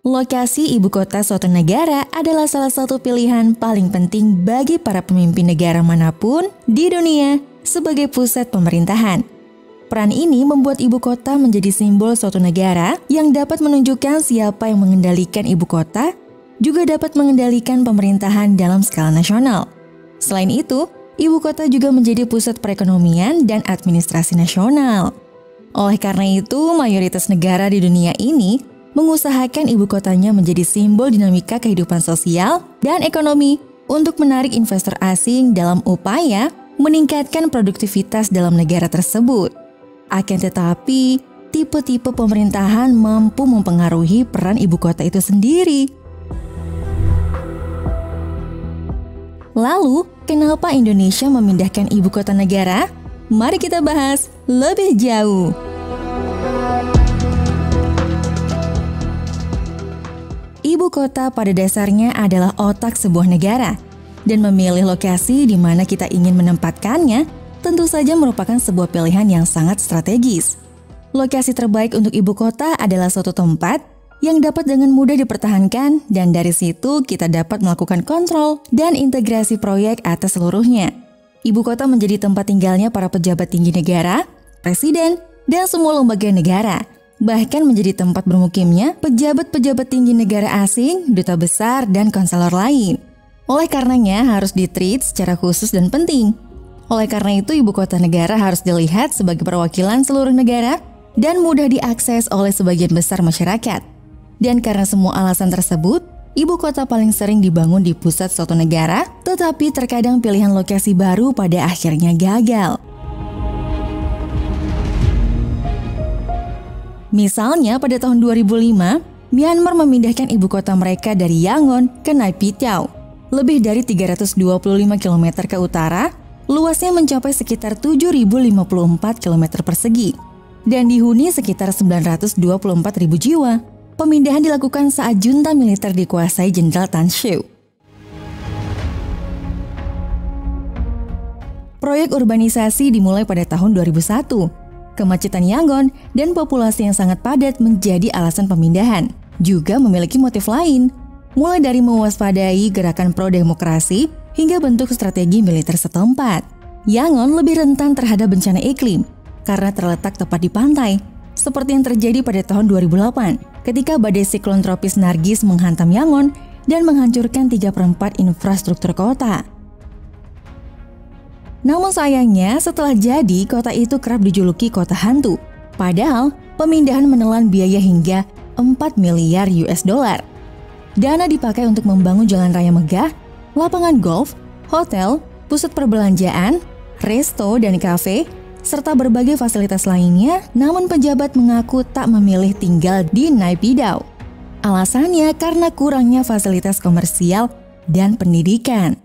Lokasi ibu kota suatu negara adalah salah satu pilihan paling penting bagi para pemimpin negara manapun di dunia sebagai pusat pemerintahan. Peran ini membuat ibu kota menjadi simbol suatu negara yang dapat menunjukkan siapa yang mengendalikan ibu kota, juga dapat mengendalikan pemerintahan dalam skala nasional. Selain itu, ibu kota juga menjadi pusat perekonomian dan administrasi nasional. Oleh karena itu, mayoritas negara di dunia ini mengusahakan ibu kotanya menjadi simbol dinamika kehidupan sosial dan ekonomi untuk menarik investor asing dalam upaya meningkatkan produktivitas dalam negara tersebut. Akan tetapi, tipe-tipe pemerintahan mampu mempengaruhi peran ibu kota itu sendiri. Lalu, kenapa Indonesia memindahkan ibu kota negara? Mari kita bahas lebih jauh. Ibu kota pada dasarnya adalah otak sebuah negara, dan memilih lokasi di mana kita ingin menempatkannya tentu saja merupakan sebuah pilihan yang sangat strategis. Lokasi terbaik untuk ibu kota adalah suatu tempat yang dapat dengan mudah dipertahankan, dan dari situ kita dapat melakukan kontrol dan integrasi proyek atas seluruhnya. Ibu kota menjadi tempat tinggalnya para pejabat tinggi negara, presiden, dan semua lembaga negara. Bahkan menjadi tempat bermukimnya pejabat-pejabat tinggi negara asing, duta besar, dan konselor lain. Oleh karenanya harus di-treat secara khusus dan penting. Oleh karena itu ibu kota negara harus dilihat sebagai perwakilan seluruh negara dan mudah diakses oleh sebagian besar masyarakat. Dan karena semua alasan tersebut, ibu kota paling sering dibangun di pusat suatu negara, tetapi terkadang pilihan lokasi baru pada akhirnya gagal. Misalnya pada tahun 2005, Myanmar memindahkan ibu kota mereka dari Yangon ke Naypyidaw, lebih dari 325 km ke utara, luasnya mencapai sekitar 7.054 km persegi, dan dihuni sekitar 924.000 jiwa. Pemindahan dilakukan saat junta militer dikuasai Jenderal Tan Siew. Proyek urbanisasi dimulai pada tahun 2001. Kemacetan Yangon dan populasi yang sangat padat menjadi alasan pemindahan. Juga memiliki motif lain, mulai dari mewaspadai gerakan pro-demokrasi hingga bentuk strategi militer setempat. Yangon lebih rentan terhadap bencana iklim karena terletak tepat di pantai, seperti yang terjadi pada tahun 2008 ketika badai siklon tropis Nargis menghantam Yangon dan menghancurkan 3/4 infrastruktur kota. Namun sayangnya setelah jadi, kota itu kerap dijuluki kota hantu. Padahal pemindahan menelan biaya hingga 4 miliar US dollar. Dana dipakai untuk membangun jalan raya megah, lapangan golf, hotel, pusat perbelanjaan, resto dan kafe, serta berbagai fasilitas lainnya. Namun pejabat mengaku tak memilih tinggal di Naypyidaw. Alasannya karena kurangnya fasilitas komersial dan pendidikan.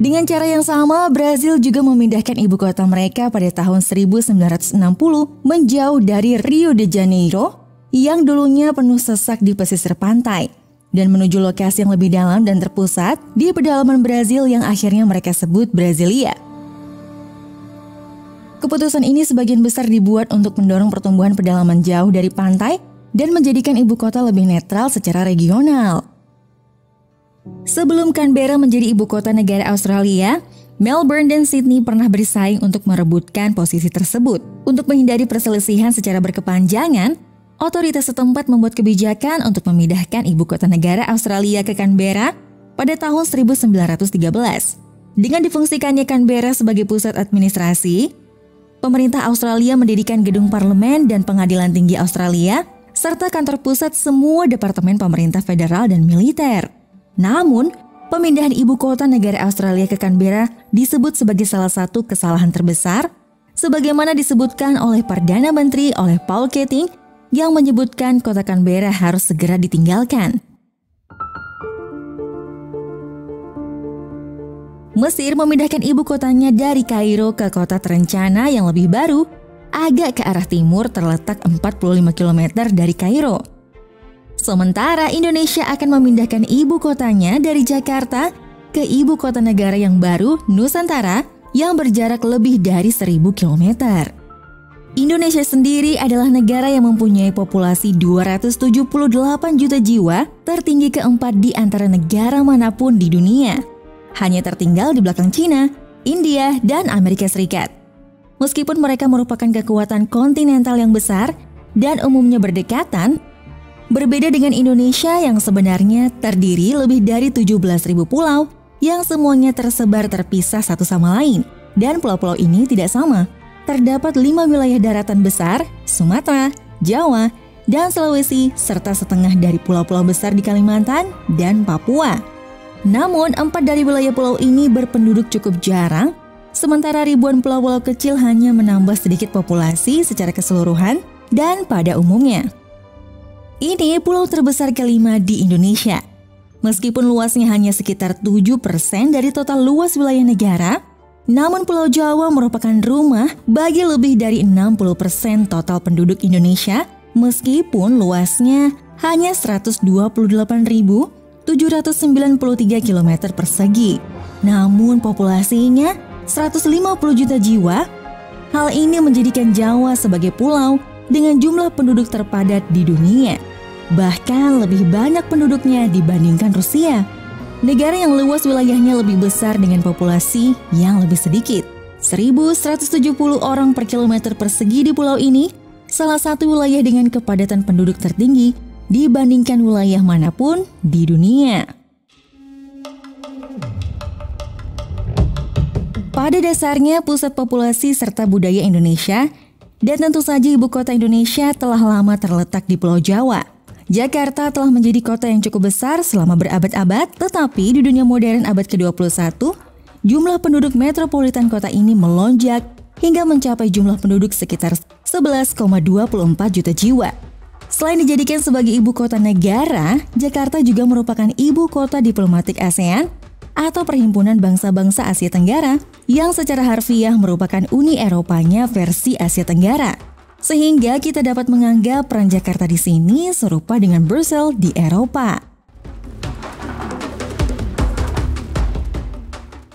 Dengan cara yang sama, Brazil juga memindahkan ibu kota mereka pada tahun 1960 menjauh dari Rio de Janeiro yang dulunya penuh sesak di pesisir pantai dan menuju lokasi yang lebih dalam dan terpusat di pedalaman Brazil yang akhirnya mereka sebut Brasilia. Keputusan ini sebagian besar dibuat untuk mendorong pertumbuhan pedalaman jauh dari pantai dan menjadikan ibu kota lebih netral secara regional. Sebelum Canberra menjadi ibu kota negara Australia, Melbourne dan Sydney pernah bersaing untuk merebutkan posisi tersebut. Untuk menghindari perselisihan secara berkepanjangan, otoritas setempat membuat kebijakan untuk memindahkan ibu kota negara Australia ke Canberra pada tahun 1913. Dengan difungsikannya Canberra sebagai pusat administrasi, pemerintah Australia mendirikan gedung parlemen dan pengadilan tinggi Australia, serta kantor pusat semua departemen pemerintah federal dan militer. Namun, pemindahan ibu kota negara Australia ke Canberra disebut sebagai salah satu kesalahan terbesar, sebagaimana disebutkan oleh Perdana Menteri Paul Keating yang menyebutkan kota Canberra harus segera ditinggalkan. Mesir memindahkan ibu kotanya dari Kairo ke kota terencana yang lebih baru, agak ke arah timur terletak 45 km dari Kairo. Sementara Indonesia akan memindahkan ibu kotanya dari Jakarta ke ibu kota negara yang baru, Nusantara, yang berjarak lebih dari 1000 km. Indonesia sendiri adalah negara yang mempunyai populasi 278 juta jiwa, tertinggi keempat di antara negara manapun di dunia. Hanya tertinggal di belakang Cina, India, dan Amerika Serikat. Meskipun mereka merupakan kekuatan kontinental yang besar dan umumnya berdekatan, berbeda dengan Indonesia yang sebenarnya terdiri lebih dari 17.000 pulau yang semuanya tersebar terpisah satu sama lain. Dan pulau-pulau ini tidak sama. Terdapat 5 wilayah daratan besar, Sumatera, Jawa, dan Sulawesi, serta setengah dari pulau-pulau besar di Kalimantan dan Papua. Namun, 4 dari wilayah pulau ini berpenduduk cukup jarang, sementara ribuan pulau-pulau kecil hanya menambah sedikit populasi secara keseluruhan dan pada umumnya. Ini pulau terbesar kelima di Indonesia. Meskipun luasnya hanya sekitar 7% dari total luas wilayah negara, namun Pulau Jawa merupakan rumah bagi lebih dari 60% total penduduk Indonesia, meskipun luasnya hanya 128.793 km persegi. Namun populasinya 150 juta jiwa. Hal ini menjadikan Jawa sebagai pulau dengan jumlah penduduk terpadat di dunia. Bahkan lebih banyak penduduknya dibandingkan Rusia. Negara yang luas wilayahnya lebih besar dengan populasi yang lebih sedikit. 1.170 orang per kilometer persegi di pulau ini, salah satu wilayah dengan kepadatan penduduk tertinggi dibandingkan wilayah manapun di dunia. Pada dasarnya, pusat populasi serta budaya Indonesia, dan tentu saja ibu kota Indonesia telah lama terletak di Pulau Jawa. Jakarta telah menjadi kota yang cukup besar selama berabad-abad, tetapi di dunia modern abad ke-21, jumlah penduduk metropolitan kota ini melonjak hingga mencapai jumlah penduduk sekitar 11,24 juta jiwa. Selain dijadikan sebagai ibu kota negara, Jakarta juga merupakan ibu kota diplomatik ASEAN atau Perhimpunan Bangsa-Bangsa Asia Tenggara yang secara harfiah merupakan Uni Eropanya versi Asia Tenggara. Sehingga kita dapat menganggap peran Jakarta di sini serupa dengan Brussels di Eropa.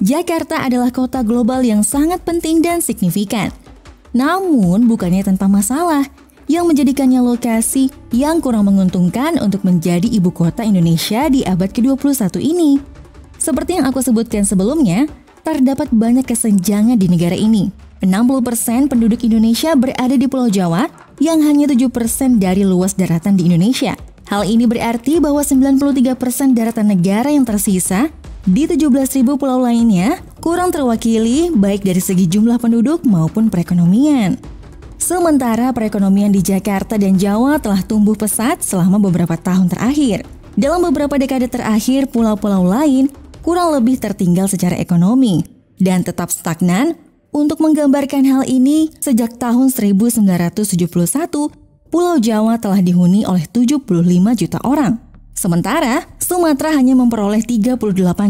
Jakarta adalah kota global yang sangat penting dan signifikan. Namun bukannya tanpa masalah yang menjadikannya lokasi yang kurang menguntungkan untuk menjadi ibu kota Indonesia di abad ke-21 ini. Seperti yang aku sebutkan sebelumnya, terdapat banyak kesenjangan di negara ini. 60% penduduk Indonesia berada di Pulau Jawa yang hanya 7% dari luas daratan di Indonesia. Hal ini berarti bahwa 93% daratan negara yang tersisa di 17.000 pulau lainnya kurang terwakili baik dari segi jumlah penduduk maupun perekonomian. Sementara perekonomian di Jakarta dan Jawa telah tumbuh pesat selama beberapa tahun terakhir. Dalam beberapa dekade terakhir, pulau-pulau lain kurang lebih tertinggal secara ekonomi dan tetap stagnan. Untuk menggambarkan hal ini, sejak tahun 1971, Pulau Jawa telah dihuni oleh 75 juta orang. Sementara, Sumatera hanya memperoleh 38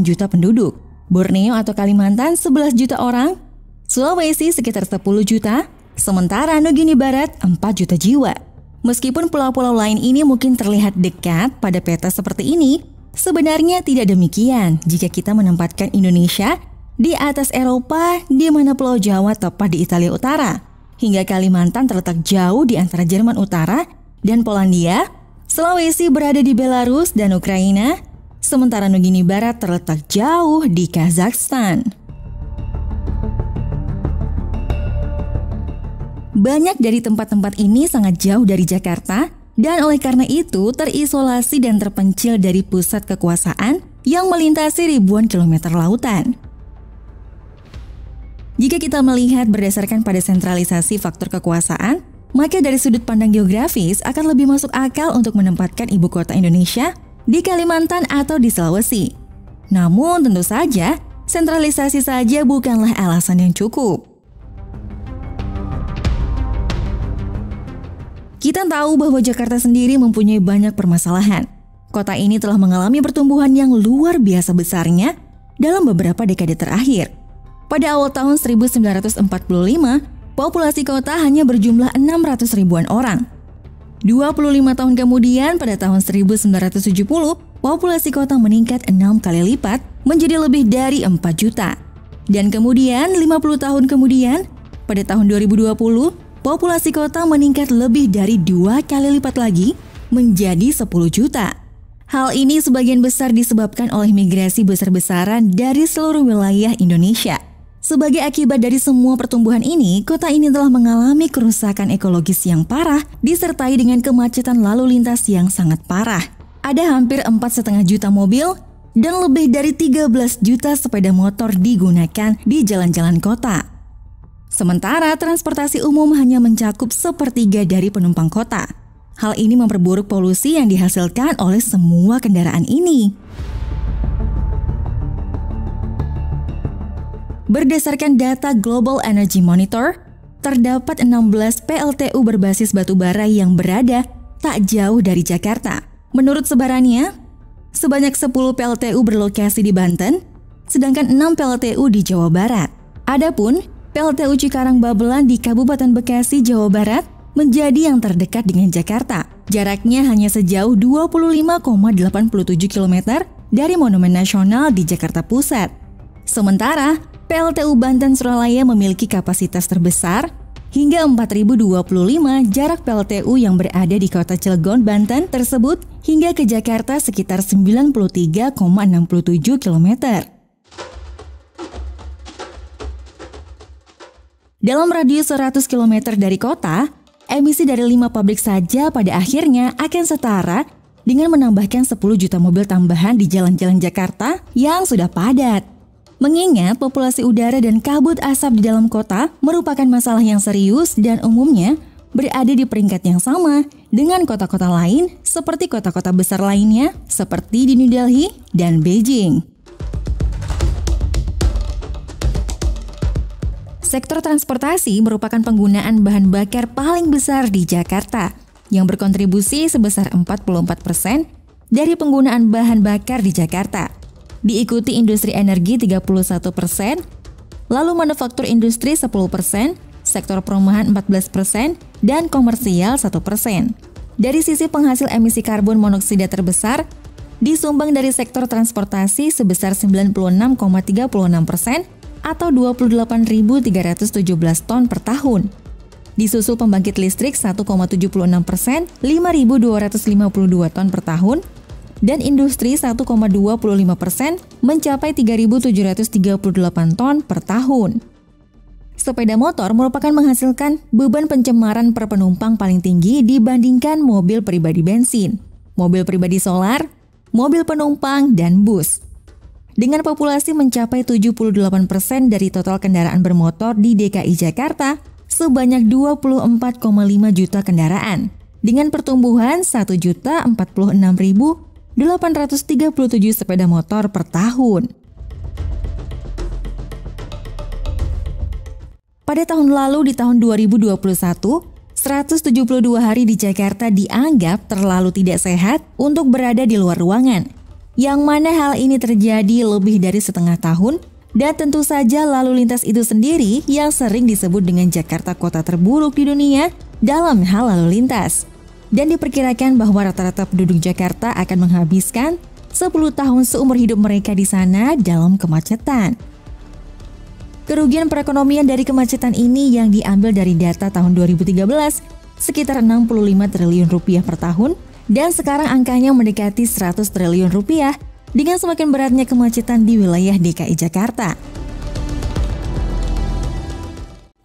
juta penduduk. Borneo atau Kalimantan 11 juta orang, Sulawesi sekitar 10 juta, sementara Nugini Barat 4 juta jiwa. Meskipun pulau-pulau lain ini mungkin terlihat dekat pada peta seperti ini, sebenarnya tidak demikian jika kita menempatkan Indonesia di atas Eropa, di mana Pulau Jawa tepat di Italia Utara, hingga Kalimantan terletak jauh di antara Jerman Utara dan Polandia, Sulawesi berada di Belarus dan Ukraina, sementara Nugini Barat terletak jauh di Kazakhstan. Banyak dari tempat-tempat ini sangat jauh dari Jakarta, dan oleh karena itu terisolasi dan terpencil dari pusat kekuasaan yang melintasi ribuan kilometer lautan. Jika kita melihat berdasarkan pada sentralisasi faktor kekuasaan, maka dari sudut pandang geografis akan lebih masuk akal untuk menempatkan ibu kota Indonesia di Kalimantan atau di Sulawesi. Namun tentu saja, sentralisasi saja bukanlah alasan yang cukup. Kita tahu bahwa Jakarta sendiri mempunyai banyak permasalahan. Kota ini telah mengalami pertumbuhan yang luar biasa besarnya dalam beberapa dekade terakhir. Pada awal tahun 1945, populasi kota hanya berjumlah 600 ribuan orang. 25 tahun kemudian, pada tahun 1970, populasi kota meningkat 6 kali lipat menjadi lebih dari 4 juta. Dan kemudian 50 tahun kemudian, pada tahun 2020, populasi kota meningkat lebih dari 2 kali lipat lagi menjadi 10 juta. Hal ini sebagian besar disebabkan oleh migrasi besar-besaran dari seluruh wilayah Indonesia. Sebagai akibat dari semua pertumbuhan ini, kota ini telah mengalami kerusakan ekologis yang parah disertai dengan kemacetan lalu lintas yang sangat parah. Ada hampir 4,5 juta mobil dan lebih dari 13 juta sepeda motor digunakan di jalan-jalan kota. Sementara transportasi umum hanya mencakup sepertiga dari penumpang kota. Hal ini memperburuk polusi yang dihasilkan oleh semua kendaraan ini. Berdasarkan data Global Energy Monitor, terdapat 16 PLTU berbasis batu bara yang berada tak jauh dari Jakarta. Menurut sebarannya, sebanyak 10 PLTU berlokasi di Banten, sedangkan 6 PLTU di Jawa Barat. Adapun PLTU Cikarang Babelan di Kabupaten Bekasi, Jawa Barat menjadi yang terdekat dengan Jakarta. Jaraknya hanya sejauh 25,87 km dari Monumen Nasional di Jakarta Pusat. Sementara, PLTU Banten Suralaya memiliki kapasitas terbesar hingga 4.025. Jarak PLTU yang berada di kota Cilegon, Banten tersebut hingga ke Jakarta sekitar 93,67 km. Dalam radius 100 km dari kota, emisi dari 5 pabrik saja pada akhirnya akan setara dengan menambahkan 10 juta mobil tambahan di jalan-jalan Jakarta yang sudah padat. Mengingat populasi udara dan kabut asap di dalam kota merupakan masalah yang serius dan umumnya berada di peringkat yang sama dengan kota-kota lain seperti kota-kota besar lainnya seperti di New Delhi dan Beijing. Sektor transportasi merupakan penggunaan bahan bakar paling besar di Jakarta, yang berkontribusi sebesar 44% dari penggunaan bahan bakar di Jakarta. Diikuti industri energi 31%, lalu manufaktur industri 10%, sektor perumahan 14%, dan komersial 1%. Dari sisi penghasil emisi karbon monoksida terbesar, disumbang dari sektor transportasi sebesar 96,36%, atau 28.317 ton per tahun. Disusul pembangkit listrik 1,76%, 5.252 ton per tahun, dan industri 1,25% mencapai 3.738 ton per tahun. Sepeda motor merupakan menghasilkan beban pencemaran per penumpang paling tinggi dibandingkan mobil pribadi bensin, mobil pribadi solar, mobil penumpang, dan bus. Dengan populasi mencapai 78% dari total kendaraan bermotor di DKI Jakarta sebanyak 24,5 juta kendaraan, dengan pertumbuhan 1.046.837 sepeda motor per tahun. Pada tahun lalu, di tahun 2021, 172 hari di Jakarta dianggap terlalu tidak sehat untuk berada di luar ruangan, yang mana hal ini terjadi lebih dari setengah tahun, dan tentu saja lalu lintas itu sendiri yang sering disebut dengan Jakarta kota terburuk di dunia dalam hal lalu lintas. Dan diperkirakan bahwa rata-rata penduduk Jakarta akan menghabiskan 10 tahun seumur hidup mereka di sana dalam kemacetan. Kerugian perekonomian dari kemacetan ini yang diambil dari data tahun 2013 sekitar 65 triliun rupiah per tahun, dan sekarang angkanya mendekati 100 triliun rupiah dengan semakin beratnya kemacetan di wilayah DKI Jakarta.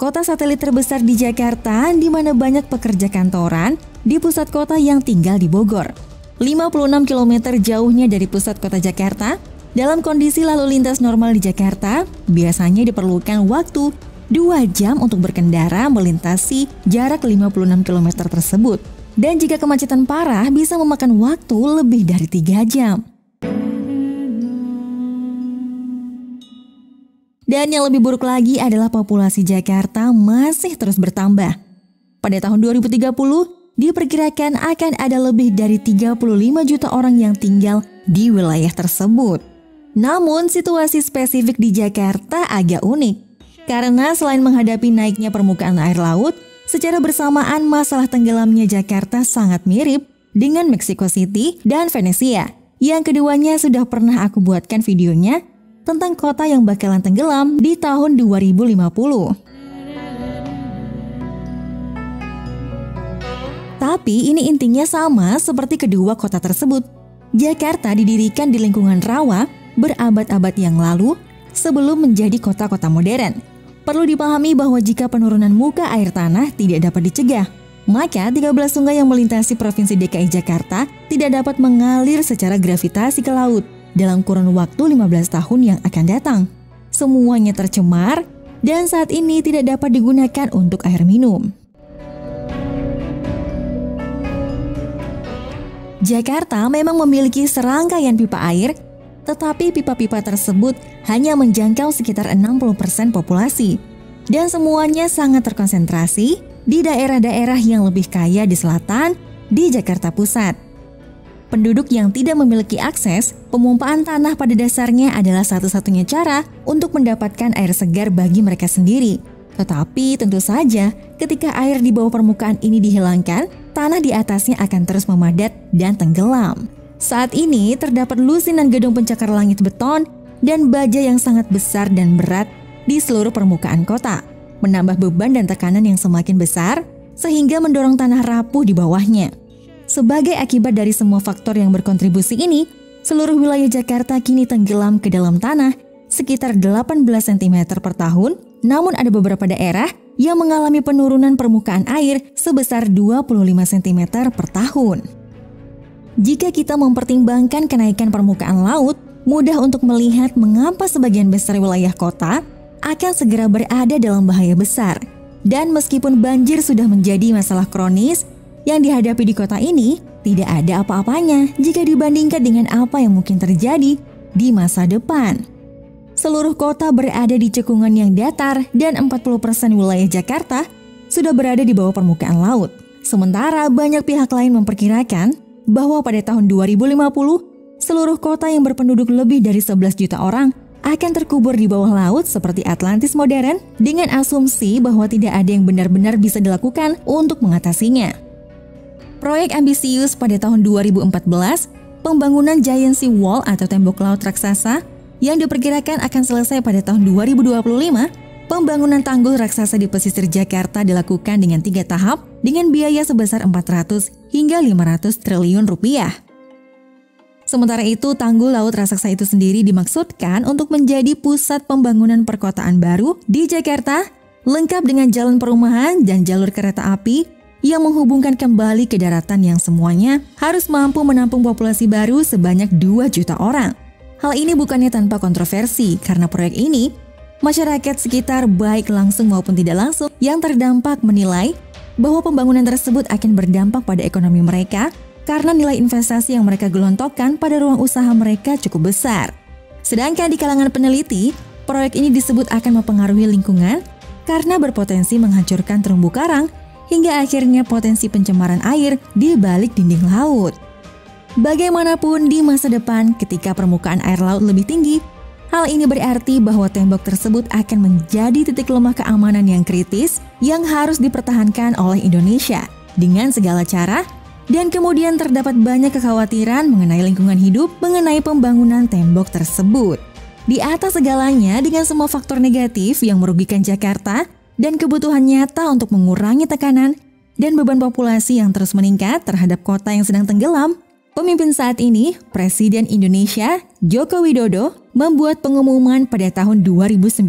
Kota satelit terbesar di Jakarta, di mana banyak pekerja kantoran di pusat kota yang tinggal di Bogor. 56 km jauhnya dari pusat kota Jakarta, dalam kondisi lalu lintas normal di Jakarta, biasanya diperlukan waktu 2 jam untuk berkendara melintasi jarak 56 km tersebut. Dan jika kemacetan parah bisa memakan waktu lebih dari 3 jam. Dan yang lebih buruk lagi adalah populasi Jakarta masih terus bertambah. Pada tahun 2030, diperkirakan akan ada lebih dari 35 juta orang yang tinggal di wilayah tersebut. Namun, situasi spesifik di Jakarta agak unik. Karena selain menghadapi naiknya permukaan air laut, secara bersamaan masalah tenggelamnya Jakarta sangat mirip dengan Mexico City dan Venesia, yang keduanya sudah pernah aku buatkan videonya tentang kota yang bakalan tenggelam di tahun 2050. Tapi ini intinya sama seperti kedua kota tersebut. Jakarta didirikan di lingkungan rawa berabad-abad yang lalu sebelum menjadi kota-kota modern. Perlu dipahami bahwa jika penurunan muka air tanah tidak dapat dicegah, maka 13 sungai yang melintasi Provinsi DKI Jakarta tidak dapat mengalir secara gravitasi ke laut dalam kurun waktu 15 tahun yang akan datang. Semuanya tercemar dan saat ini tidak dapat digunakan untuk air minum. Jakarta memang memiliki serangkaian pipa air, tetapi pipa-pipa tersebut hanya menjangkau sekitar 60% populasi. Dan semuanya sangat terkonsentrasi di daerah-daerah yang lebih kaya di selatan, di Jakarta Pusat. Penduduk yang tidak memiliki akses, pemumpaan tanah pada dasarnya adalah satu-satunya cara untuk mendapatkan air segar bagi mereka sendiri. Tetapi tentu saja, ketika air di bawah permukaan ini dihilangkan, tanah di atasnya akan terus memadat dan tenggelam. Saat ini terdapat lusinan gedung pencakar langit beton dan baja yang sangat besar dan berat di seluruh permukaan kota, menambah beban dan tekanan yang semakin besar sehingga mendorong tanah rapuh di bawahnya. Sebagai akibat dari semua faktor yang berkontribusi ini, seluruh wilayah Jakarta kini tenggelam ke dalam tanah sekitar 18 cm per tahun, namun ada beberapa daerah yang mengalami penurunan permukaan air sebesar 25 cm per tahun. Jika kita mempertimbangkan kenaikan permukaan laut, mudah untuk melihat mengapa sebagian besar wilayah kota akan segera berada dalam bahaya besar. Dan meskipun banjir sudah menjadi masalah kronis yang dihadapi di kota ini, tidak ada apa-apanya jika dibandingkan dengan apa yang mungkin terjadi di masa depan. Seluruh kota berada di cekungan yang datar dan 40% wilayah Jakarta sudah berada di bawah permukaan laut. Sementara banyak pihak lain memperkirakan bahwa pada tahun 2050, seluruh kota yang berpenduduk lebih dari 11 juta orang akan terkubur di bawah laut seperti Atlantis modern dengan asumsi bahwa tidak ada yang benar-benar bisa dilakukan untuk mengatasinya. Proyek ambisius pada tahun 2014, pembangunan Giant Sea Wall atau tembok laut raksasa yang diperkirakan akan selesai pada tahun 2025, pembangunan tanggul raksasa di pesisir Jakarta dilakukan dengan 3 tahap dengan biaya sebesar 400 hingga 500 triliun rupiah. Sementara itu, tanggul laut raksasa itu sendiri dimaksudkan untuk menjadi pusat pembangunan perkotaan baru di Jakarta, lengkap dengan jalan perumahan dan jalur kereta api yang menghubungkan kembali ke daratan yang semuanya harus mampu menampung populasi baru sebanyak 2 juta orang. Hal ini bukannya tanpa kontroversi karena proyek ini, masyarakat sekitar baik langsung maupun tidak langsung yang terdampak menilai bahwa pembangunan tersebut akan berdampak pada ekonomi mereka karena nilai investasi yang mereka gelontokkan pada ruang usaha mereka cukup besar. Sedangkan di kalangan peneliti, proyek ini disebut akan mempengaruhi lingkungan karena berpotensi menghancurkan terumbu karang hingga akhirnya potensi pencemaran air di balik dinding laut. Bagaimanapun di masa depan ketika permukaan air laut lebih tinggi, hal ini berarti bahwa tembok tersebut akan menjadi titik lemah keamanan yang kritis yang harus dipertahankan oleh Indonesia dengan segala cara, dan kemudian terdapat banyak kekhawatiran mengenai lingkungan hidup mengenai pembangunan tembok tersebut. Di atas segalanya, dengan semua faktor negatif yang merugikan Jakarta dan kebutuhan nyata untuk mengurangi tekanan dan beban populasi yang terus meningkat terhadap kota yang sedang tenggelam, pemimpin saat ini, Presiden Indonesia Joko Widodo, membuat pengumuman pada tahun 2019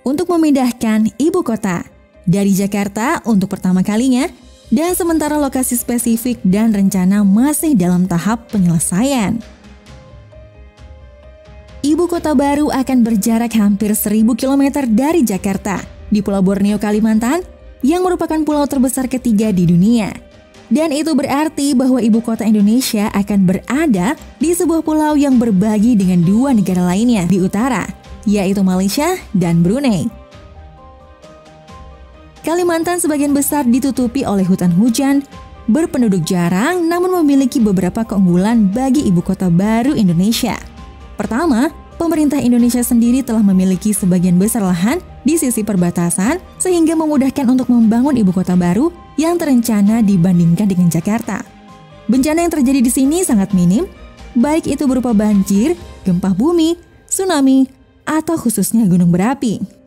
untuk memindahkan ibu kota dari Jakarta untuk pertama kalinya, dan sementara lokasi spesifik dan rencana masih dalam tahap penyelesaian. Ibu kota baru akan berjarak hampir 1.000 km dari Jakarta di Pulau Borneo, Kalimantan, yang merupakan pulau terbesar ketiga di dunia. Dan itu berarti bahwa ibu kota Indonesia akan berada di sebuah pulau yang berbagi dengan 2 negara lainnya di utara, yaitu Malaysia dan Brunei. Kalimantan sebagian besar ditutupi oleh hutan hujan, berpenduduk jarang namun memiliki beberapa keunggulan bagi ibu kota baru Indonesia. Pertama, pemerintah Indonesia sendiri telah memiliki sebagian besar lahan di sisi perbatasan sehingga memudahkan untuk membangun ibu kota baru yang terencana dibandingkan dengan Jakarta. Bencana yang terjadi di sini sangat minim, baik itu berupa banjir, gempa bumi, tsunami, atau khususnya gunung berapi.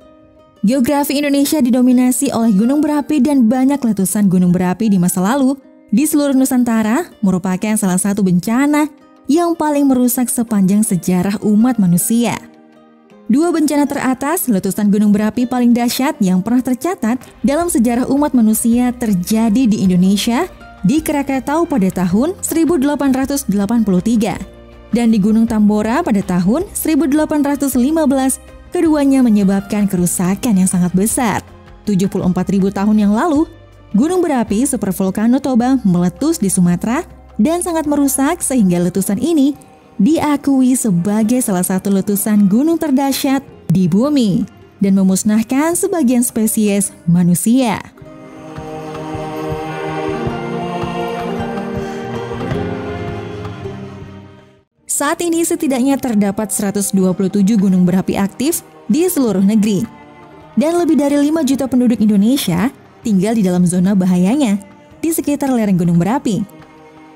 Geografi Indonesia didominasi oleh gunung berapi dan banyak letusan gunung berapi di masa lalu di seluruh Nusantara merupakan salah satu bencana yang paling merusak sepanjang sejarah umat manusia. Dua bencana teratas, letusan gunung berapi paling dahsyat yang pernah tercatat dalam sejarah umat manusia terjadi di Indonesia di Krakatau pada tahun 1883 dan di Gunung Tambora pada tahun 1815. Keduanya menyebabkan kerusakan yang sangat besar. 74.000 tahun yang lalu, gunung berapi supervolcano Toba meletus di Sumatera dan sangat merusak sehingga letusan ini diakui sebagai salah satu letusan gunung terdahsyat di bumi dan memusnahkan sebagian spesies manusia. Saat ini setidaknya terdapat 127 gunung berapi aktif di seluruh negeri. Dan lebih dari 5 juta penduduk Indonesia tinggal di dalam zona bahayanya di sekitar lereng gunung berapi.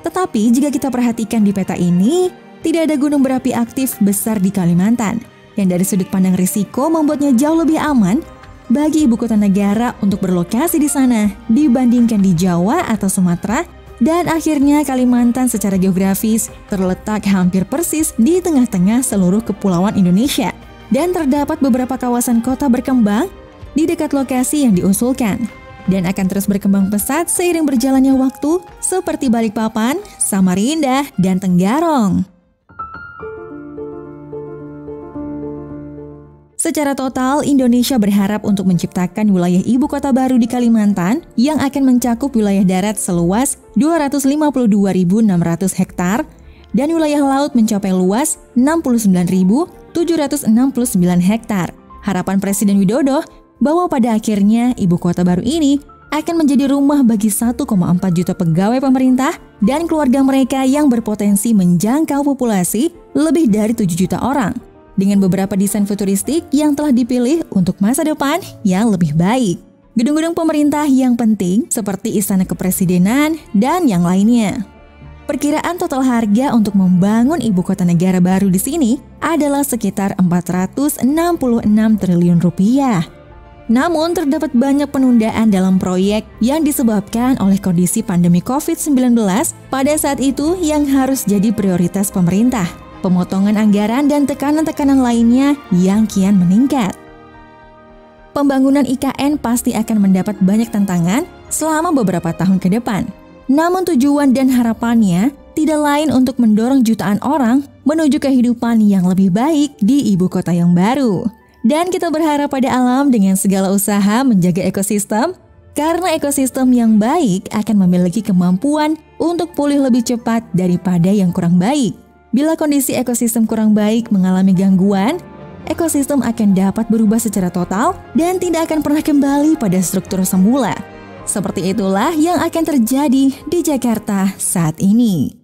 Tetapi jika kita perhatikan di peta ini, tidak ada gunung berapi aktif besar di Kalimantan, yang dari sudut pandang risiko membuatnya jauh lebih aman bagi ibu kota negara untuk berlokasi di sana dibandingkan di Jawa atau Sumatera, dan akhirnya Kalimantan secara geografis terletak hampir persis di tengah-tengah seluruh kepulauan Indonesia, dan terdapat beberapa kawasan kota berkembang di dekat lokasi yang diusulkan, dan akan terus berkembang pesat seiring berjalannya waktu seperti Balikpapan, Samarinda, dan Tenggarong. Secara total, Indonesia berharap untuk menciptakan wilayah ibu kota baru di Kalimantan yang akan mencakup wilayah darat seluas 252.600 hektar dan wilayah laut mencapai luas 69.769 hektar. Harapan Presiden Widodo bahwa pada akhirnya ibu kota baru ini akan menjadi rumah bagi 1,4 juta pegawai pemerintah dan keluarga mereka yang berpotensi menjangkau populasi lebih dari 7 juta orang. Dengan beberapa desain futuristik yang telah dipilih untuk masa depan yang lebih baik. Gedung-gedung pemerintah yang penting seperti Istana Kepresidenan dan yang lainnya. Perkiraan total harga untuk membangun ibu kota negara baru di sini adalah sekitar 466 triliun rupiah. Namun terdapat banyak penundaan dalam proyek yang disebabkan oleh kondisi pandemi COVID-19 pada saat itu yang harus jadi prioritas pemerintah. Pemotongan anggaran dan tekanan-tekanan lainnya yang kian meningkat. Pembangunan IKN pasti akan mendapat banyak tantangan selama beberapa tahun ke depan. Namun tujuan dan harapannya tidak lain untuk mendorong jutaan orang menuju kehidupan yang lebih baik di ibu kota yang baru. Dan kita berharap pada alam dengan segala usaha menjaga ekosistem, karena ekosistem yang baik akan memiliki kemampuan untuk pulih lebih cepat daripada yang kurang baik. Bila kondisi ekosistem kurang baik mengalami gangguan, ekosistem akan dapat berubah secara total dan tidak akan pernah kembali pada struktur semula. Seperti itulah yang akan terjadi di Jakarta saat ini.